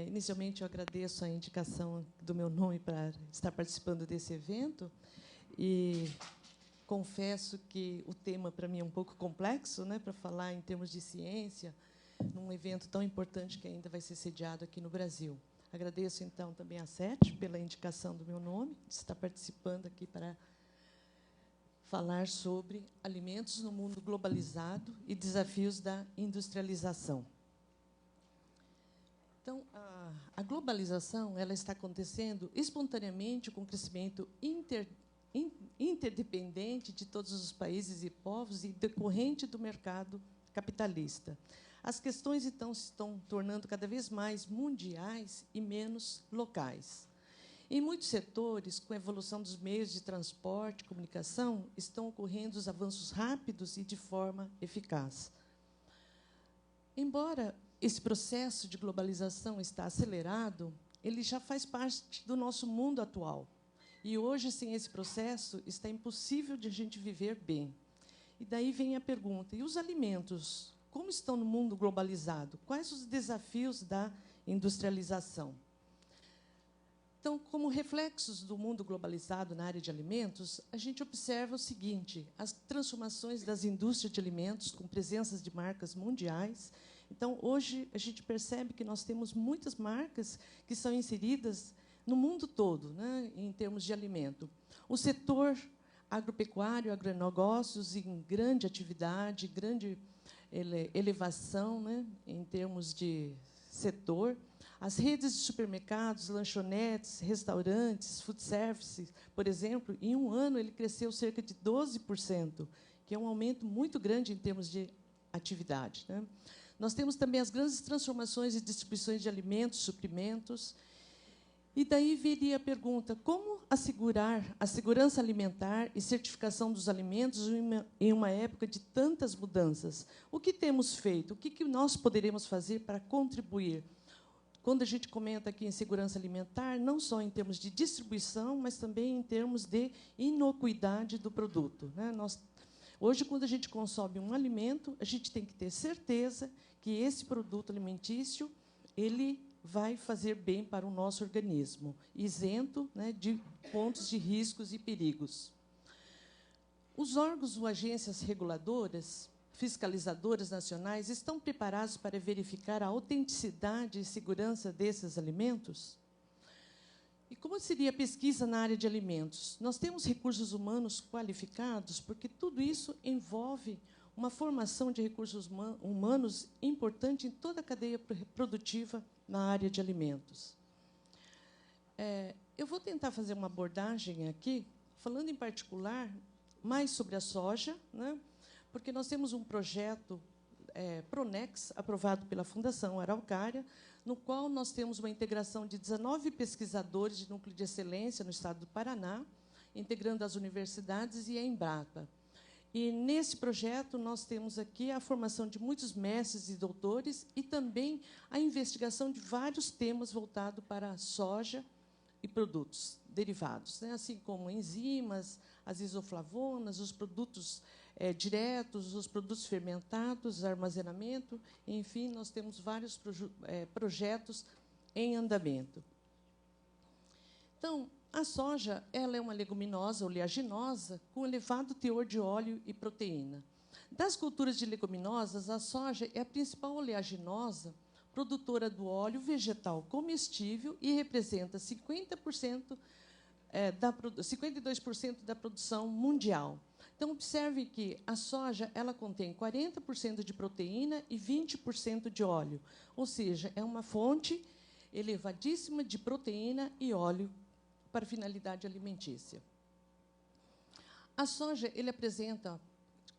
Inicialmente, eu agradeço a indicação do meu nome para estar participando desse evento e confesso que o tema, para mim, é um pouco complexo, né, para falar em termos de ciência, num evento tão importante que ainda vai ser sediado aqui no Brasil. Agradeço, então, também à SET pela indicação do meu nome, de estar participando aqui para falar sobre alimentos no mundo globalizado e desafios da industrialização. Então, a globalização ela está acontecendo espontaneamente com o crescimento interdependente de todos os países e povos e decorrente do mercado capitalista. As questões, então, se estão tornando cada vez mais mundiais e menos locais. Em muitos setores, com a evolução dos meios de transporte e comunicação, estão ocorrendo os avanços rápidos e de forma eficaz. Embora esse processo de globalização está acelerado, ele já faz parte do nosso mundo atual. E hoje, sem esse processo, está impossível de a gente viver bem. E daí vem a pergunta: e os alimentos, como estão no mundo globalizado? Quais os desafios da industrialização? Então, como reflexos do mundo globalizado na área de alimentos, a gente observa o seguinte: as transformações das indústrias de alimentos com presenças de marcas mundiais. Então, hoje, a gente percebe que nós temos muitas marcas que são inseridas no mundo todo, né, em termos de alimento. O setor agropecuário, agronegócios, em grande atividade, grande elevação, né, em termos de setor. As redes de supermercados, lanchonetes, restaurantes, food services, por exemplo, em um ano ele cresceu cerca de 12%, que é um aumento muito grande em termos de atividade, né? Nós temos também as grandes transformações e distribuições de alimentos, suprimentos. E daí viria a pergunta: como assegurar a segurança alimentar e certificação dos alimentos em uma época de tantas mudanças? O que temos feito? O que nós poderemos fazer para contribuir? Quando a gente comenta aqui em segurança alimentar, não só em termos de distribuição, mas também em termos de inocuidade do produto, né? Hoje, quando a gente consome um alimento, a gente tem que ter certeza que esse produto alimentício ele vai fazer bem para o nosso organismo, isento, né, de pontos de riscos e perigos. Os órgãos ou agências reguladoras, fiscalizadoras nacionais, estão preparados para verificar a autenticidade e segurança desses alimentos? E como seria a pesquisa na área de alimentos? Nós temos recursos humanos qualificados, porque tudo isso envolve uma formação de recursos humanos importante em toda a cadeia produtiva na área de alimentos. Eu vou tentar fazer uma abordagem aqui, falando em particular mais sobre a soja, né, porque nós temos um projeto Pronex, aprovado pela Fundação Araucária, no qual nós temos uma integração de 19 pesquisadores de núcleo de excelência no estado do Paraná, integrando as universidades e a Embrapa. E, nesse projeto, nós temos aqui a formação de muitos mestres e doutores e também a investigação de vários temas voltados para a soja e produtos derivados, né, assim como enzimas, as isoflavonas, os produtos diretos, os produtos fermentados, armazenamento, enfim, nós temos vários projetos em andamento. Então, a soja ela é uma leguminosa oleaginosa com elevado teor de óleo e proteína. Das culturas de leguminosas, a soja é a principal oleaginosa produtora do óleo vegetal comestível e representa 52% da produção mundial. Então, observe que a soja ela contém 40% de proteína e 20% de óleo, ou seja, é uma fonte elevadíssima de proteína e óleo para finalidade alimentícia. A soja ele apresenta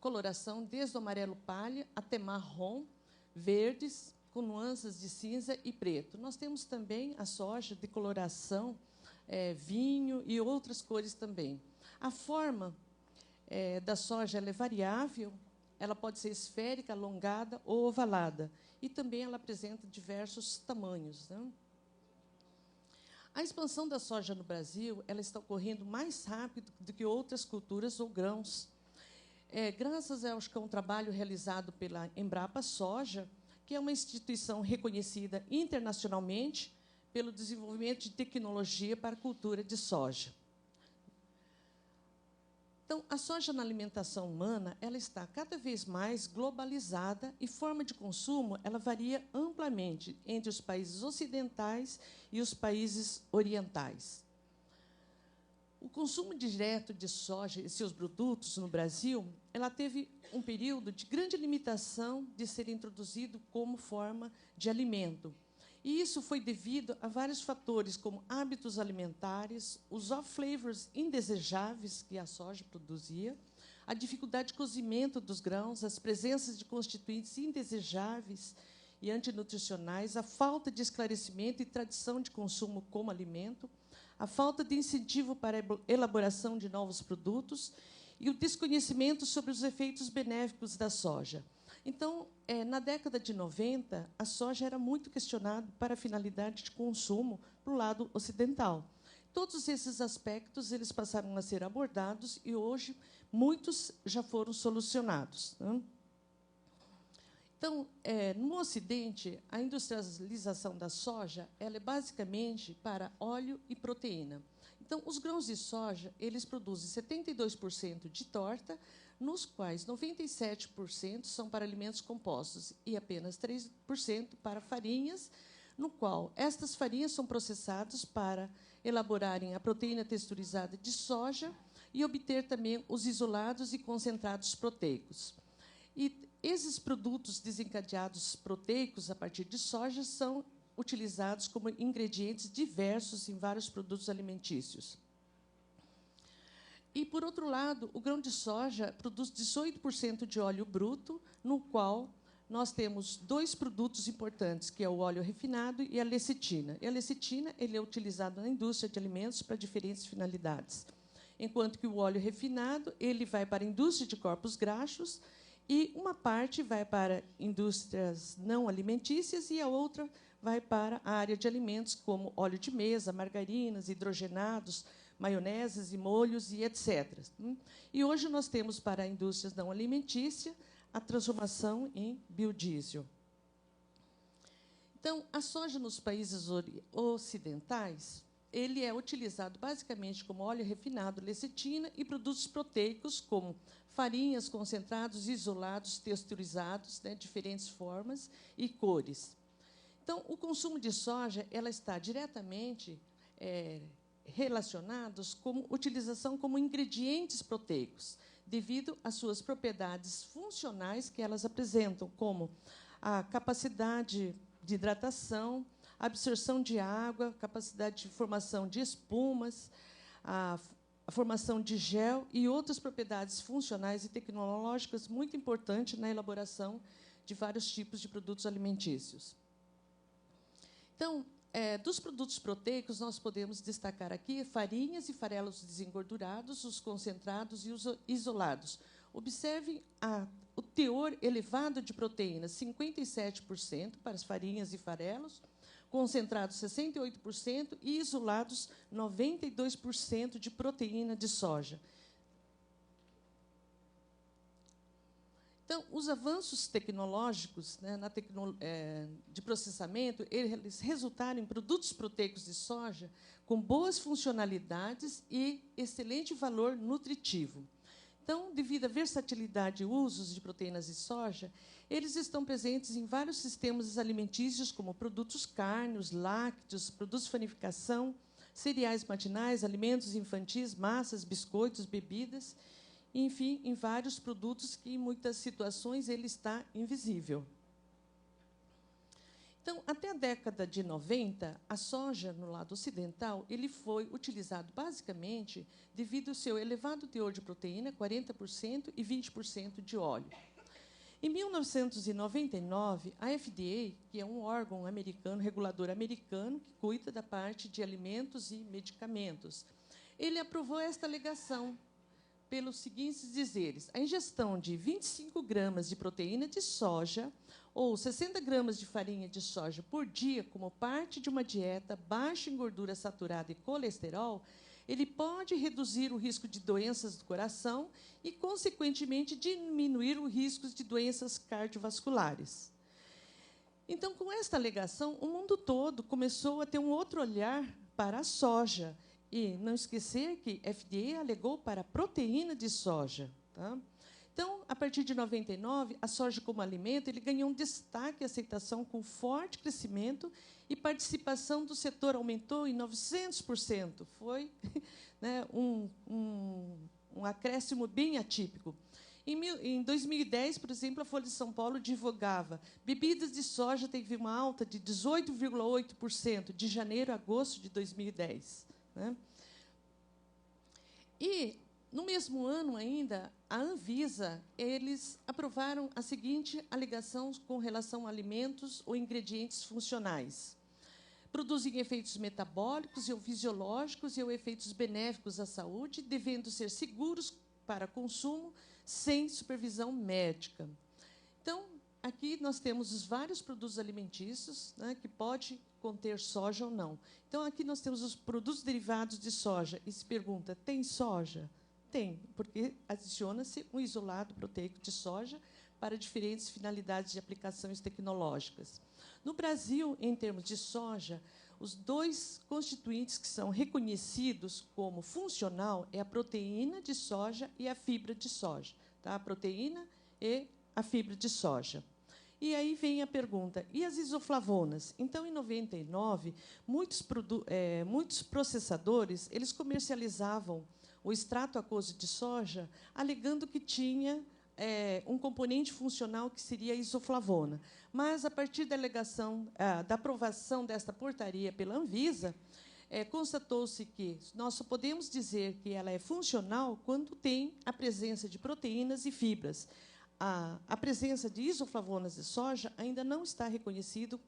coloração desde o amarelo palha até marrom, verdes, com nuances de cinza e preto. Nós temos também a soja de coloração vinho e outras cores também. A forma da soja ela é variável, ela pode ser esférica, alongada ou ovalada. E também ela apresenta diversos tamanhos, né? A expansão da soja no Brasil ela está ocorrendo mais rápido do que outras culturas ou grãos. Graças a um trabalho realizado pela Embrapa Soja, que é uma instituição reconhecida internacionalmente pelo desenvolvimento de tecnologia para a cultura de soja. Então, a soja na alimentação humana ela está cada vez mais globalizada e forma de consumo ela varia amplamente entre os países ocidentais e os países orientais. O consumo direto de soja e seus produtos no Brasil ela teve um período de grande limitação de ser introduzido como forma de alimento. E isso foi devido a vários fatores, como hábitos alimentares, os off-flavors indesejáveis que a soja produzia, a dificuldade de cozimento dos grãos, as presenças de constituintes indesejáveis e antinutricionais, a falta de esclarecimento e tradição de consumo como alimento, a falta de incentivo para a elaboração de novos produtos e o desconhecimento sobre os efeitos benéficos da soja. Então, na década de 90, a soja era muito questionada para a finalidade de consumo para o lado ocidental. Todos esses aspectos eles passaram a ser abordados e, hoje, muitos já foram solucionados, né? Então, no Ocidente, a industrialização da soja ela é basicamente para óleo e proteína. Então, os grãos de soja eles produzem 72% de torta, nos quais 97% são para alimentos compostos e apenas 3% para farinhas, no qual estas farinhas são processadas para elaborarem a proteína texturizada de soja e obter também os isolados e concentrados proteicos. E esses produtos desencadeados proteicos a partir de soja são utilizados como ingredientes diversos em vários produtos alimentícios. E, por outro lado, o grão de soja produz 18% de óleo bruto, no qual nós temos dois produtos importantes, que é o óleo refinado e a lecitina. E a lecitina ele é utilizado na indústria de alimentos para diferentes finalidades, enquanto que o óleo refinado ele vai para a indústria de corpos graxos e uma parte vai para indústrias não alimentícias e a outra vai para a área de alimentos, como óleo de mesa, margarinas, hidrogenados, maioneses e molhos e etc. E hoje nós temos para a indústria não alimentícia a transformação em biodiesel. Então, a soja nos países ocidentais, ele é utilizado basicamente como óleo refinado, lecitina e produtos proteicos como farinhas, concentrados, isolados, texturizados, né, diferentes formas e cores. Então, o consumo de soja ela está diretamente relacionados com utilização como ingredientes proteicos, devido às suas propriedades funcionais que elas apresentam, como a capacidade de hidratação, absorção de água, capacidade de formação de espumas, a formação de gel e outras propriedades funcionais e tecnológicas muito importantes na elaboração de vários tipos de produtos alimentícios. Então, dos produtos proteicos, nós podemos destacar aqui farinhas e farelos desengordurados, os concentrados e os isolados. Observem o teor elevado de proteínas, 57% para as farinhas e farelos, concentrados 68% e isolados 92% de proteína de soja. Então, os avanços tecnológicos, né, de processamento, eles resultaram em produtos proteicos de soja com boas funcionalidades e excelente valor nutritivo. Então, devido à versatilidade e usos de proteínas de soja, eles estão presentes em vários sistemas alimentícios, como produtos cárneos, lácteos, produtos de panificação, cereais matinais, alimentos infantis, massas, biscoitos, bebidas, enfim, em vários produtos que, em muitas situações, ele está invisível. Então, até a década de 90, a soja, no lado ocidental, ele foi utilizado basicamente devido ao seu elevado teor de proteína, 40% e 20% de óleo. Em 1999, a FDA, que é um órgão americano, regulador americano, que cuida da parte de alimentos e medicamentos, ele aprovou esta alegação pelos seguintes dizeres: a ingestão de 25 gramas de proteína de soja ou 60 gramas de farinha de soja por dia como parte de uma dieta baixa em gordura saturada e colesterol, ele pode reduzir o risco de doenças do coração e, consequentemente, diminuir o risco de doenças cardiovasculares. Então, com esta alegação, o mundo todo começou a ter um outro olhar para a soja. E não esquecer que FDA alegou para a proteína de soja. Tá? Então, a partir de 99, a soja como alimento ele ganhou um destaque e aceitação com forte crescimento e participação do setor aumentou em 900%. Foi né, um acréscimo bem atípico. Em 2010, por exemplo, a Folha de São Paulo divulgava bebidas de soja teve uma alta de 18,8% de janeiro a agosto de 2010. Né? E, no mesmo ano ainda, a Anvisa, eles aprovaram a seguinte alegação com relação a alimentos ou ingredientes funcionais. Produzem efeitos metabólicos ou fisiológicos e ou efeitos benéficos à saúde, devendo ser seguros para consumo sem supervisão médica. Então, aqui nós temos os vários produtos alimentícios, né, que pode conter soja ou não. Então, aqui nós temos os produtos derivados de soja. E se pergunta, tem soja? Tem, porque adiciona-se um isolado proteico de soja para diferentes finalidades de aplicações tecnológicas. No Brasil, em termos de soja, os dois constituintes que são reconhecidos como funcional é a proteína de soja e a fibra de soja. Tá? A proteína e a fibra de soja. E aí vem a pergunta, e as isoflavonas? Então, em 99, muitos processadores eles comercializavam o extrato aquoso de soja, alegando que tinha um componente funcional que seria a isoflavona. Mas, a partir da alegação, da aprovação desta portaria pela Anvisa, constatou-se que nós só podemos dizer que ela é funcional quando tem a presença de proteínas e fibras. A presença de isoflavonas de soja ainda não está reconhecido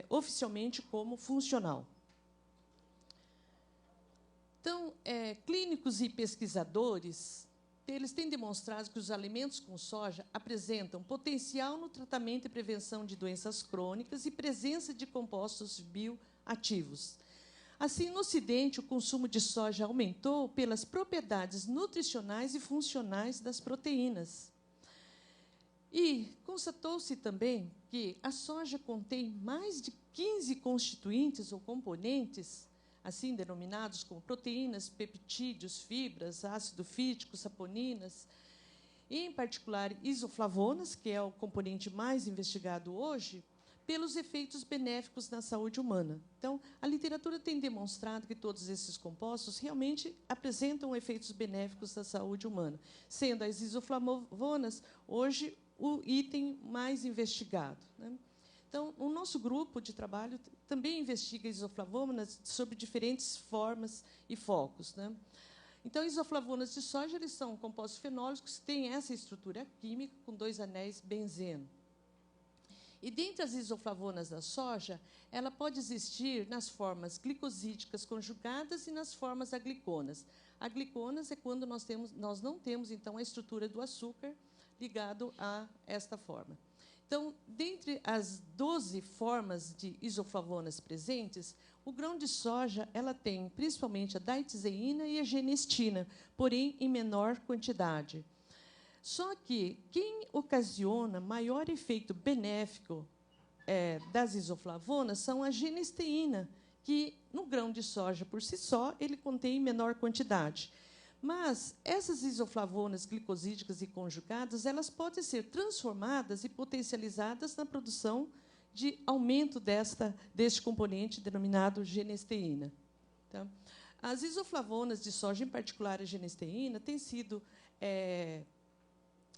oficialmente como funcional. Então, clínicos e pesquisadores, eles têm demonstrado que os alimentos com soja apresentam potencial no tratamento e prevenção de doenças crônicas e presença de compostos bioativos. Assim, no Ocidente, o consumo de soja aumentou pelas propriedades nutricionais e funcionais das proteínas. E constatou-se também que a soja contém mais de 15 constituintes ou componentes, assim denominados como proteínas, peptídeos, fibras, ácido fítico, saponinas, e, em particular, isoflavonas, que é o componente mais investigado hoje, pelos efeitos benéficos na saúde humana. Então, a literatura tem demonstrado que todos esses compostos realmente apresentam efeitos benéficos na saúde humana, sendo as isoflavonas, hoje, o item mais investigado. Né? Então, o nosso grupo de trabalho também investiga isoflavonas sob diferentes formas e focos. Né? Então, isoflavonas de soja eles são compostos fenólicos que têm essa estrutura química com 2 anéis benzeno. E, dentre as isoflavonas da soja, ela pode existir nas formas glicosídicas conjugadas e nas formas agliconas. A gliconas é quando nós não temos, então, a estrutura do açúcar ligado a esta forma. Então, dentre as 12 formas de isoflavonas presentes, o grão de soja ela tem principalmente a daitizeína e a genestina, porém em menor quantidade. Só que quem ocasiona maior efeito benéfico das isoflavonas são a genesteína, que no grão de soja por si só ele contém menor quantidade. Mas essas isoflavonas glicosídicas e conjugadas, elas podem ser transformadas e potencializadas na produção de aumento deste componente denominado genesteína. Tá? As isoflavonas de soja, em particular a genesteína, têm sido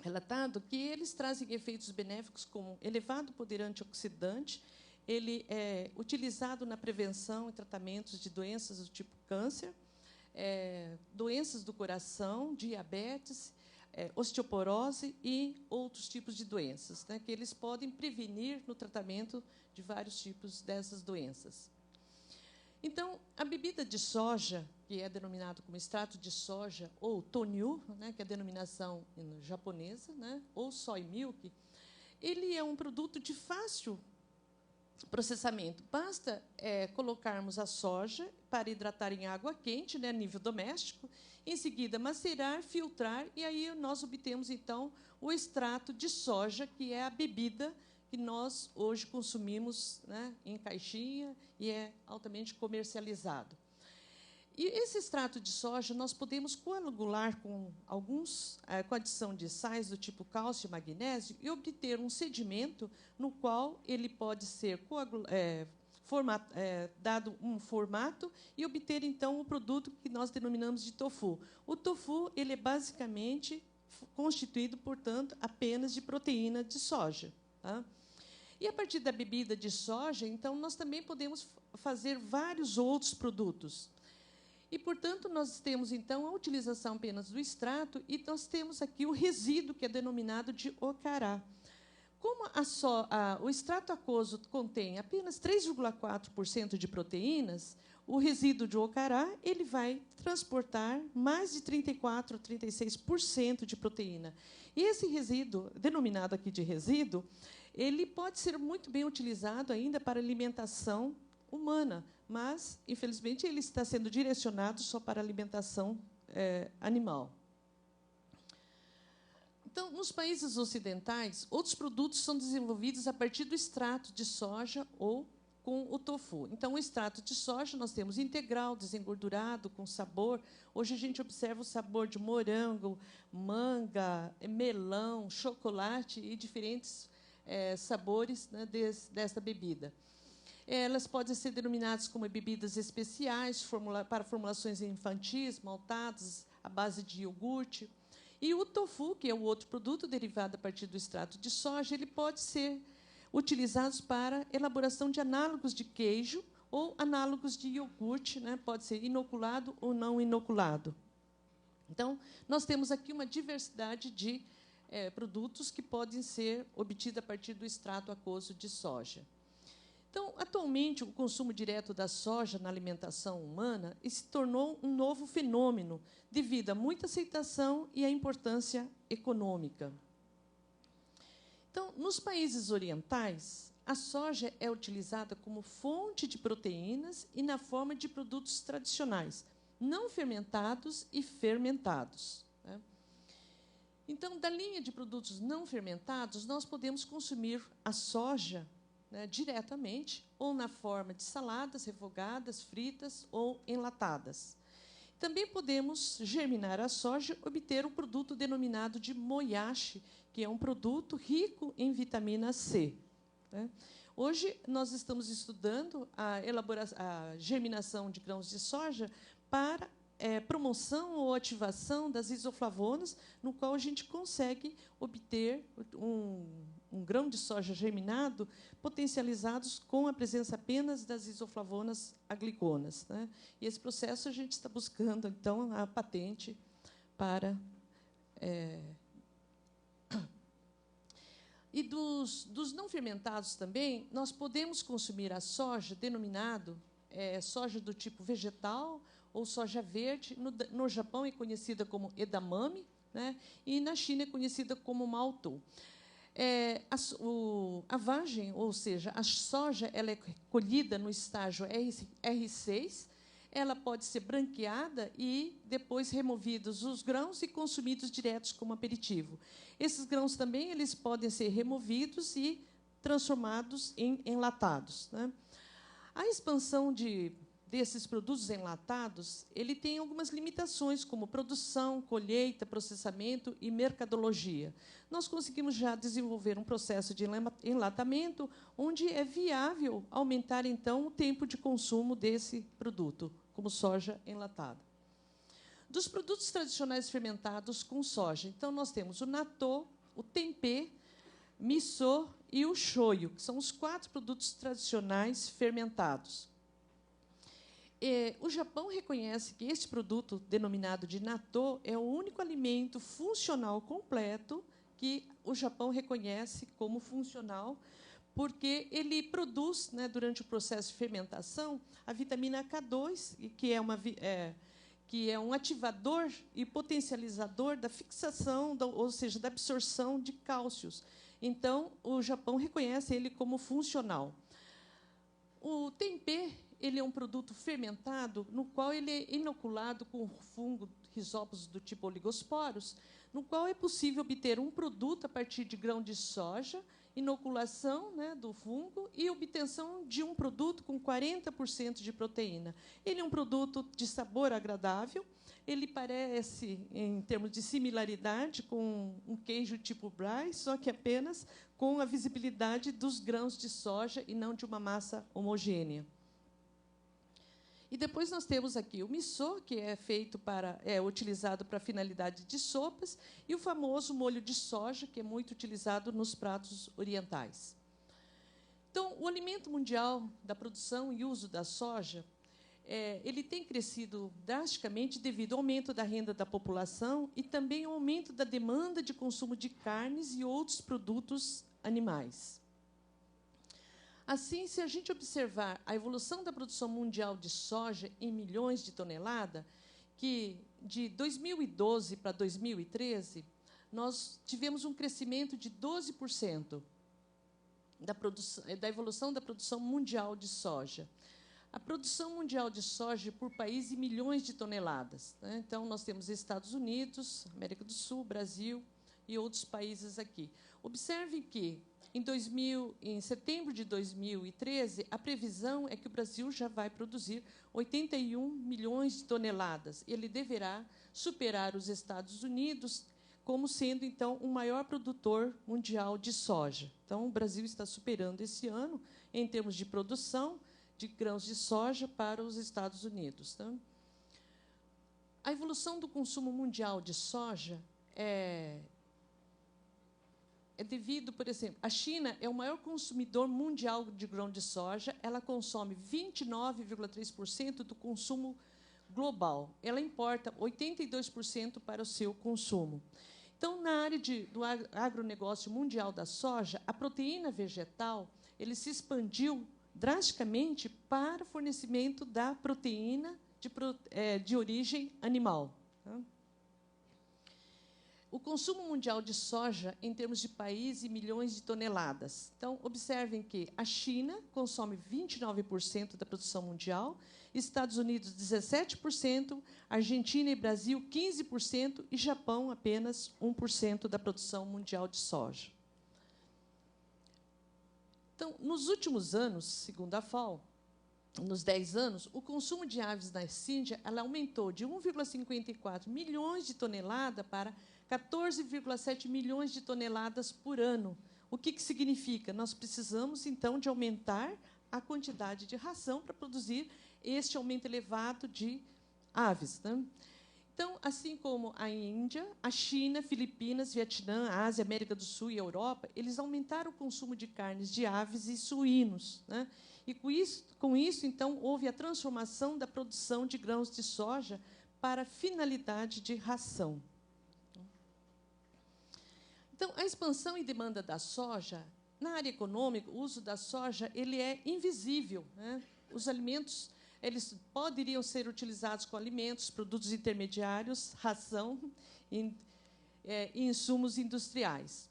relatado que eles trazem efeitos benéficos como elevado poder antioxidante, ele é utilizado na prevenção e tratamentos de doenças do tipo câncer, doenças do coração, diabetes, osteoporose e outros tipos de doenças, né, que eles podem prevenir no tratamento de vários tipos dessas doenças. Então, a bebida de soja, que é denominado como extrato de soja, ou tonyu, né, que é a denominação japonesa, né, ou soy milk, ele é um produto de fácil processamento. Basta colocarmos a soja para hidratar em água quente, né, a nível doméstico, em seguida macerar, filtrar, e aí nós obtemos, então, o extrato de soja, que é a bebida que nós hoje consumimos, né, em caixinha e é altamente comercializado. E esse extrato de soja nós podemos coagular com com adição de sais do tipo cálcio e magnésio e obter um sedimento no qual ele pode ser dado um formato e obter então o produto que nós denominamos de tofu. O tofu ele é basicamente constituído, portanto, apenas de proteína de soja. Tá? E a partir da bebida de soja, então nós também podemos fazer vários outros produtos. E, portanto, nós temos, então, a utilização apenas do extrato e nós temos aqui o resíduo, que é denominado de ocará. Como o extrato aquoso contém apenas 3,4% de proteínas, o resíduo de ocará ele vai transportar mais de 34% a 36% de proteína. E esse resíduo, denominado aqui de resíduo, ele pode ser muito bem utilizado ainda para alimentação humana, mas, infelizmente, ele está sendo direcionado só para alimentação animal. Então, nos países ocidentais, outros produtos são desenvolvidos a partir do extrato de soja ou com o tofu. Então, o extrato de soja nós temos integral, desengordurado, com sabor. Hoje a gente observa o sabor de morango, manga, melão, chocolate e diferentes sabores, né, desta bebida. Elas podem ser denominadas como bebidas especiais para formulações infantis, maltadas, à base de iogurte. E o tofu, que é o outro produto derivado a partir do extrato de soja, ele pode ser utilizado para elaboração de análogos de queijo ou análogos de iogurte, né? Pode ser inoculado ou não inoculado. Então, nós temos aqui uma diversidade de produtos que podem ser obtidos a partir do extrato aquoso de soja. Então, atualmente, o consumo direto da soja na alimentação humana se tornou um novo fenômeno devido a muita aceitação e à importância econômica. Então, nos países orientais, a soja é utilizada como fonte de proteínas e na forma de produtos tradicionais, não fermentados e fermentados. Né? Então, da linha de produtos não fermentados, nós podemos consumir a soja, né, diretamente, ou na forma de saladas, refogadas, fritas ou enlatadas. Também podemos germinar a soja e obter um produto denominado de moyashi, que é um produto rico em vitamina C. Né? Hoje, nós estamos estudando a germinação de grãos de soja para promoção ou ativação das isoflavonas, no qual a gente consegue obter um grão de soja germinado potencializados com a presença apenas das isoflavonas agliconas. Né? E esse processo a gente está buscando, então, a patente para... E dos não fermentados também, nós podemos consumir a soja denominado soja do tipo vegetal ou soja verde. No Japão é conhecida como edamame, né? E na China é conhecida como maltou. A vagem, ou seja, a soja, ela é colhida no estágio R6, ela pode ser branqueada e depois removidos os grãos e consumidos diretos como aperitivo. Esses grãos também eles podem ser removidos e transformados em enlatados. Né? A expansão desses produtos enlatados ele tem algumas limitações, como produção, colheita, processamento e mercadologia. Nós conseguimos já desenvolver um processo de enlatamento onde é viável aumentar, então, o tempo de consumo desse produto, como soja enlatada. Dos produtos tradicionais fermentados com soja, então, nós temos o natô, o tempê, miso e o shoyu, que são os 4 produtos tradicionais fermentados. O Japão reconhece que este produto, denominado de natô, é o único alimento funcional completo que o Japão reconhece como funcional, porque ele produz, né, durante o processo de fermentação, a vitamina K2, que é um ativador e potencializador da fixação, ou seja, da absorção de cálcios. Então, o Japão reconhece ele como funcional. O tempê ele é um produto fermentado no qual ele é inoculado com fungo Rhizopus do tipo oligosporos, no qual é possível obter um produto a partir de grão de soja inoculação, né, do fungo e obtenção de um produto com 40% de proteína. Ele é um produto de sabor agradável, ele parece, em termos de similaridade, com um queijo tipo brie, só que apenas com a visibilidade dos grãos de soja e não de uma massa homogênea. E depois nós temos aqui o miso, que é utilizado para a finalidade de sopas, e o famoso molho de soja, que é muito utilizado nos pratos orientais. Então, o alimento mundial da produção e uso da soja, ele tem crescido drasticamente devido ao aumento da renda da população e também ao aumento da demanda de consumo de carnes e outros produtos animais. Assim, se a gente observar a evolução da produção mundial de soja em milhões de toneladas, que de 2012 para 2013, nós tivemos um crescimento de 12% da evolução da produção mundial de soja. A produção mundial de soja por país em milhões de toneladas, né? Então, nós temos Estados Unidos, América do Sul, Brasil e outros países aqui. Observem que, em setembro de 2013, a previsão é que o Brasil já vai produzir 81 milhões de toneladas. Ele deverá superar os Estados Unidos como sendo, então, o maior produtor mundial de soja. Então, o Brasil está superando esse ano, em termos de produção de grãos de soja para os Estados Unidos. Tá? A evolução do consumo mundial de soja é devido, por exemplo, a China é o maior consumidor mundial de grão de soja, ela consome 29,3% do consumo global. Ela importa 82% para o seu consumo. Então, na área do agronegócio mundial da soja, a proteína vegetal ele se expandiu drasticamente para o fornecimento da proteína de origem animal. Tá? O consumo mundial de soja, em termos de país, e milhões de toneladas. Então, observem que a China consome 29% da produção mundial, Estados Unidos, 17%, Argentina e Brasil, 15%, e Japão, apenas 1% da produção mundial de soja. Então, nos últimos anos, segundo a FAO, nos 10 anos, o consumo de aves na Índia ela aumentou de 1,54 milhões de toneladas para 14,7 milhões de toneladas por ano. O que significa? Nós precisamos, então, de aumentar a quantidade de ração para produzir este aumento elevado de aves. Né? Então, assim como a Índia, a China, Filipinas, Vietnã, Ásia, América do Sul e Europa, eles aumentaram o consumo de carnes de aves e suínos. Né? E, com isso, então, houve a transformação da produção de grãos de soja para finalidade de ração. Então, a expansão e demanda da soja, na área econômica, o uso da soja ele é invisível. Né? Os alimentos eles poderiam ser utilizados com alimentos, produtos intermediários, ração e insumos industriais.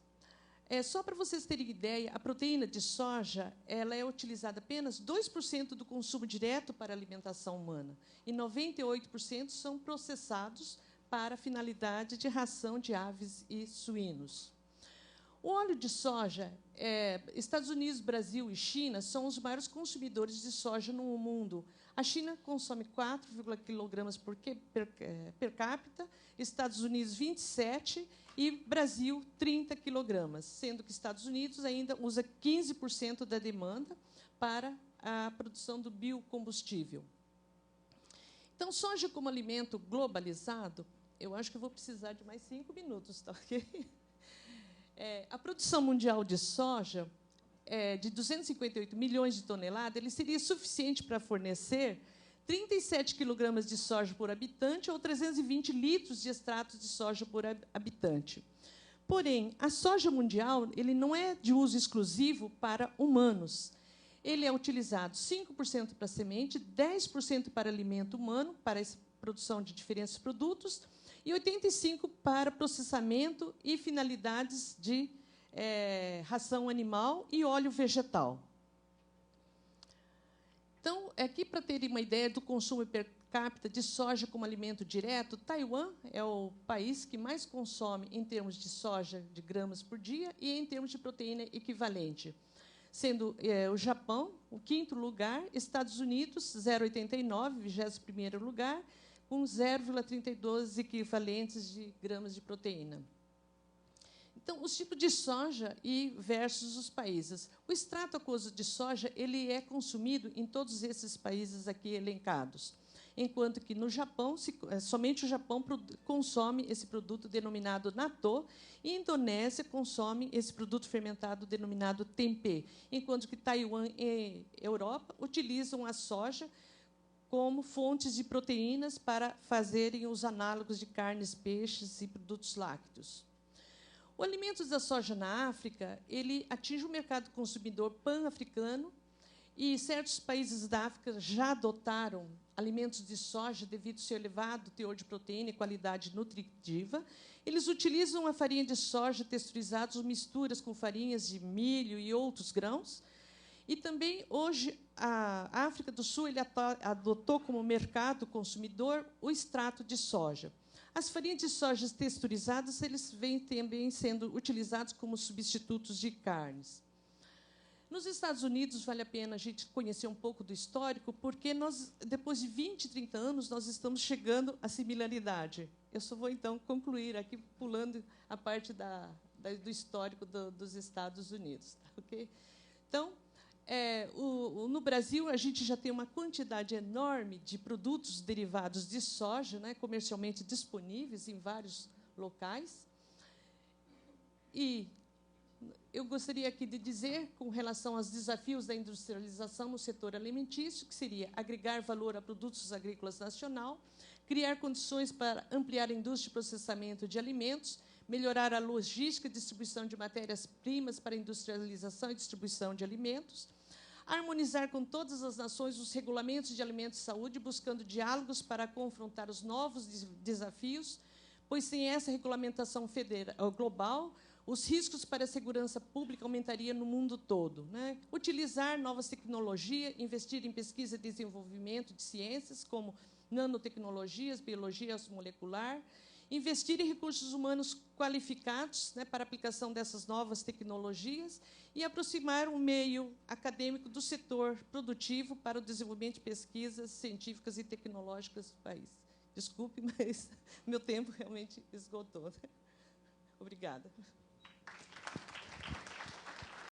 Só para vocês terem ideia, a proteína de soja ela é utilizada apenas 2% do consumo direto para a alimentação humana e 98% são processados para a finalidade de ração de aves e suínos. O óleo de soja, Estados Unidos, Brasil e China são os maiores consumidores de soja no mundo. A China consome 4 kg per capita, Estados Unidos 27 e Brasil 30 kg, sendo que Estados Unidos ainda usa 15% da demanda para a produção do biocombustível. Então, soja como alimento globalizado, eu acho que eu vou precisar de mais 5 minutos, tá ok? A produção mundial de soja de 258 milhões de toneladas, ele seria suficiente para fornecer 37 quilogramas de soja por habitante ou 320 litros de extratos de soja por habitante. Porém, a soja mundial ele não é de uso exclusivo para humanos. Ele é utilizado 5% para semente, 10% para alimento humano, para a produção de diferentes produtos, e 85% para processamento e finalidades de ração animal e óleo vegetal. Então, aqui, para terem uma ideia do consumo per capita de soja como alimento direto, Taiwan é o país que mais consome em termos de soja de gramas por dia e em termos de proteína equivalente, sendo o Japão o 5º lugar, Estados Unidos 0,89, 21º lugar, com 0,32 equivalentes de gramas de proteína. Então, os tipos de soja e versus os países. O extrato aquoso de soja ele é consumido em todos esses países aqui elencados, enquanto que no Japão, somente o Japão consome esse produto denominado natto, e a Indonésia consome esse produto fermentado denominado tempê, enquanto que Taiwan e Europa utilizam a soja como fontes de proteínas para fazerem os análogos de carnes, peixes e produtos lácteos. O alimento da soja na África ele atinge o mercado consumidor pan-africano e certos países da África já adotaram alimentos de soja devido ao seu elevado teor de proteína e qualidade nutritiva. Eles utilizam a farinha de soja texturizada ou misturas com farinhas de milho e outros grãos. E também, hoje, a África do Sul ele adotou como mercado consumidor o extrato de soja. As farinhas de soja texturizadas eles vêm também sendo utilizados como substitutos de carnes. Nos Estados Unidos, vale a pena a gente conhecer um pouco do histórico, porque nós, depois de 20, 30 anos, nós estamos chegando à similaridade. Eu só vou, então, concluir aqui, pulando a parte do histórico dos Estados Unidos. Tá, okay? Então, no Brasil, a gente já tem uma quantidade enorme de produtos derivados de soja, né, comercialmente disponíveis em vários locais. E eu gostaria aqui de dizer, com relação aos desafios da industrialização no setor alimentício, que seria agregar valor a produtos agrícolas nacional, criar condições para ampliar a indústria de processamento de alimentos, melhorar a logística e distribuição de matérias-primas para a industrialização e distribuição de alimentos, harmonizar com todas as nações os regulamentos de alimentos e saúde, buscando diálogos para confrontar os novos desafios, pois sem essa regulamentação global, os riscos para a segurança pública aumentariam no mundo todo. Né? Utilizar novas tecnologias, investir em pesquisa e desenvolvimento de ciências, como nanotecnologias, biologia molecular, investir em recursos humanos qualificados, né, para a aplicação dessas novas tecnologias e aproximar o meio acadêmico do setor produtivo para o desenvolvimento de pesquisas científicas e tecnológicas do país. Desculpe, mas meu tempo realmente esgotou. Obrigada.